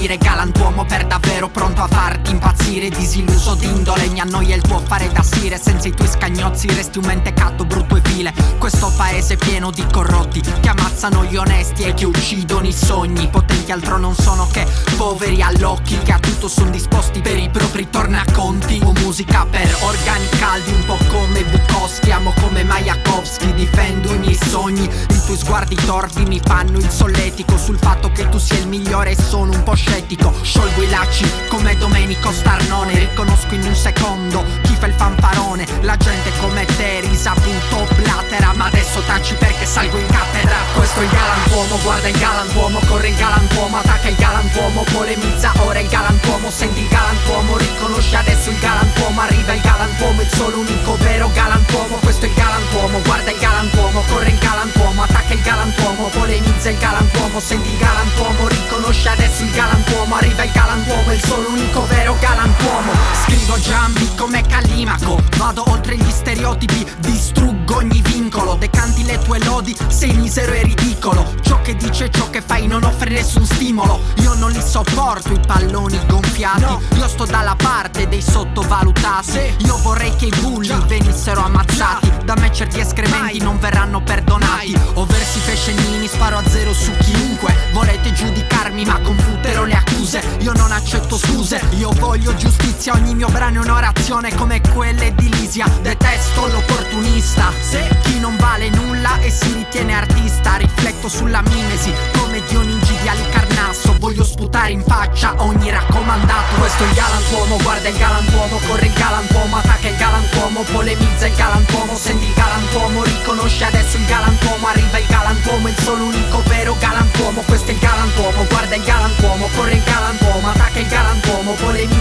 dire galantuomo per davvero, pronto a farti impazzire. Disilluso d'indole, mi annoia il tuo fare da sire. Senza i tuoi scagnozzi resti un mentecato brutto e vile. Questo paese è pieno di corrotti che ammazzano gli onesti e che uccidono i sogni. Potenti altro non sono che poveri all'occhi, che a tutto sono disposti per i propri tornaconti. O musica per organi caldi, un po' come Bukowski. Amo come Majakovsky, difendo i miei sogni. I tuoi sguardi torvi mi fanno il solletico sul fatto che tu sia il migliore e sono un po' scettico. Sciolgo i lacci come Domenico Starnone, riconosco in un secondo chi fa il fanfarone. La gente come te risaputo blatera, ma adesso taci perché salgo in cattedra. Questo è il galantuomo, guarda il galantuomo, corre il galantuomo, attacca il galantuomo, polemizza ora il galantuomo, senti il galantuomo, riconosci adesso il galantuomo, arriva il galantuomo, il solo unico vero galantuomo. Questo è il galantuomo, guarda il galantuomo, corre il galantuomo, attacca il galantuomo, polemizza il galantuomo, senti il galantuomo, riconosci adesso il galantuomo, arriva il galantuomo, il solo unico vero galantuomo. Scrivo giambi come Callimaco, vado oltre gli stereotipi, distruggo ogni vincolo, decanti le tue lodi, sei misero e ridicolo. Ciò che dice e ciò che fai non offre nessun stimolo. Io non li sopporto i palloni gonfiati, no. Io sto dalla parte dei sottovalutati, sì. Io vorrei che i bulli venissero ammazzati, da me certi escrementi non verranno perdonati. O versi fescennini, sparo a zero su chiunque. Volete giudicarmi ma confuterò le accuse, io non accetto scuse, io voglio giustizia. Ogni mio brano è un'orazione come quelle di Lisia. Detesto l'opportunista, chi non vale nulla e si ritiene artista. Rifletto sulla mimesi come Dionigi di Alicarnasso, voglio sputare in faccia ogni raccomandato. Questo è il galantuomo, guarda il galantuomo, corre il galantuomo, attacca il galantuomo, polemizza il galantuomo, senti il galantuomo, riconosci adesso il galantuomo, arriva il galantuomo, il solo unico vero galantuomo. Questo è il galantuomo, guarda il galantuomo, corre il galantuomo, attacca il galantuomo, polemizza